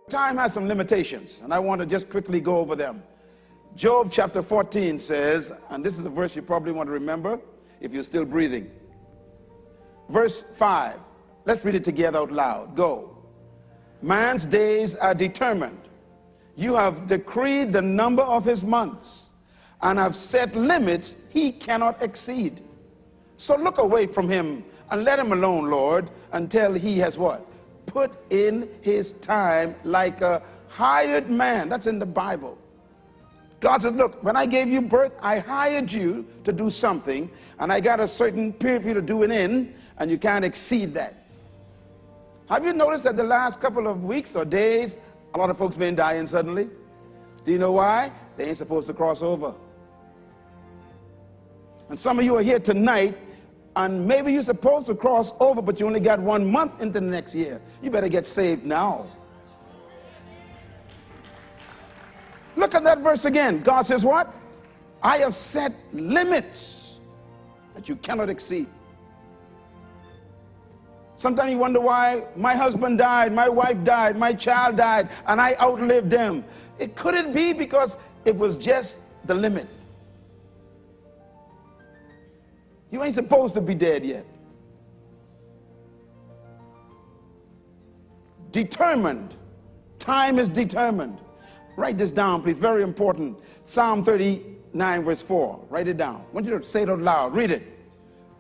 Time has some limitations, and I want to just quickly go over them. Job chapter 14 says, and this is a verse you probably want to remember if you're still breathing. Verse 5. Let's read it together out loud. Go. Man's days are determined. You have decreed the number of his months, and have set limits he cannot exceed. So look away from him and let him alone, Lord, until he has what? Put in his time like a hired man. That's in the Bible. God says, look, when I gave you birth, I hired you to do something, and I got a certain period for you to do it in, and you can't exceed that. Have you noticed that the last couple of weeks or days, a lot of folks been dying suddenly? Do you know why? They ain't supposed to cross over. And some of you are here tonight, and maybe you're supposed to cross over, but you only got 1 month into the next year. You better get saved now. Look at that verse again. God says what? I have set limits that you cannot exceed. Sometimes you wonder why my husband died, my wife died, my child died, and I outlived them. Could it be because it was just the limit? You ain't supposed to be dead yet. Determined. Time is determined. Write this down, please. Very important. Psalm 39, verse 4. Write it down. I want you to say it out loud. Read it.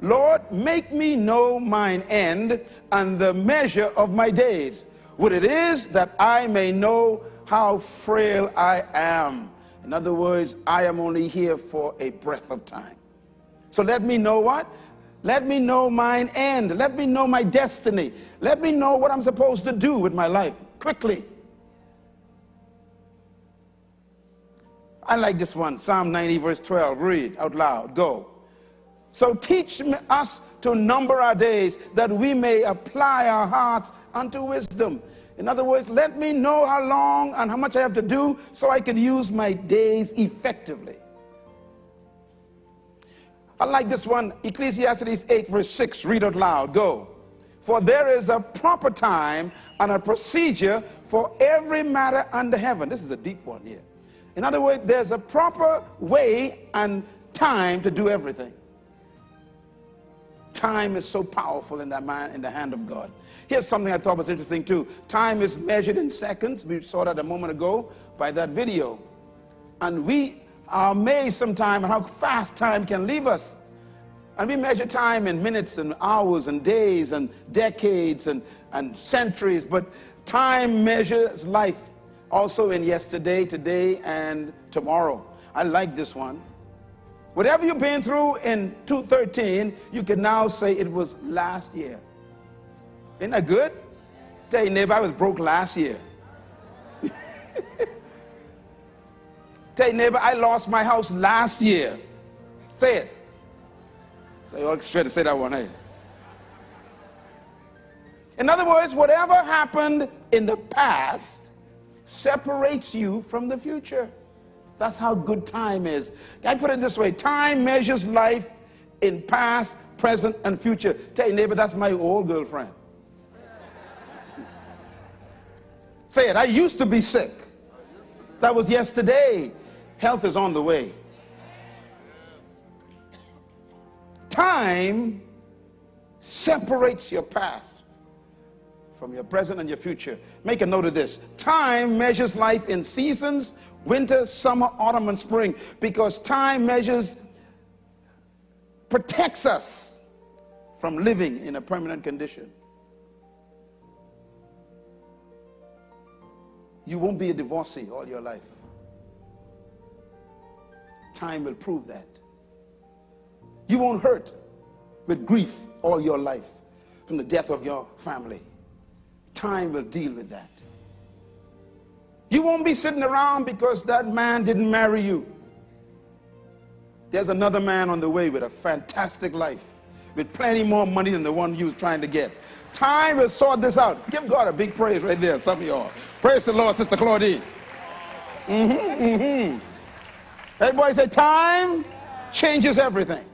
Lord, make me know mine end and the measure of my days, what it is that I may know how frail I am. In other words, I am only here for a breath of time. So let me know what? Let me know mine end. Let me know my destiny. Let me know what I'm supposed to do with my life quickly. I like this one. Psalm 90, verse 12. Read out loud. Go. So teach us to number our days, that we may apply our hearts unto wisdom. In other words, let me know how long and how much I have to do so I can use my days effectively. I like this one. Ecclesiastes 8, verse 6. Read out loud. Go. For there is a proper time and a procedure for every matter under heaven. This is a deep one here. In other words, there's a proper way and time to do everything. Time is so powerful in that man, in the hand of God. Here's something I thought was interesting too. Time is measured in seconds. We saw that a moment ago by that video. And we are amazed sometimes at how fast time can leave us. And we measure time in minutes and hours and days and decades and centuries. But time measures life also in yesterday, today, and tomorrow. I like this one. Whatever you've been through in 2013, you can now say it was last year. Isn't that good? Tell your neighbor, I was broke last year. Tell your neighbor, I lost my house last year. Say it. So you all straight to say that one, hey? In other words, whatever happened in the past separates you from the future. That's how good time is. I put it this way. Time measures life in past, present, and future. Tell your neighbor, that's my old girlfriend. Say it. I used to be sick. That was yesterday. Health is on the way. Time separates your past from your present and your future. Make a note of this. Time measures life in seasons, winter, summer, autumn, and spring, because time protects us from living in a permanent condition. You won't be a divorcee all your life. Time will prove that. You won't hurt with grief all your life from the death of your family. Time will deal with that. You won't be sitting around because that man didn't marry you. There's another man on the way with a fantastic life, with plenty more money than the one you was trying to get. Time will sort this out. Give God a big praise right there, some of y'all. Praise the Lord, Sister Claudine. Everybody say, time changes everything.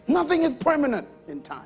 Nothing is permanent in time.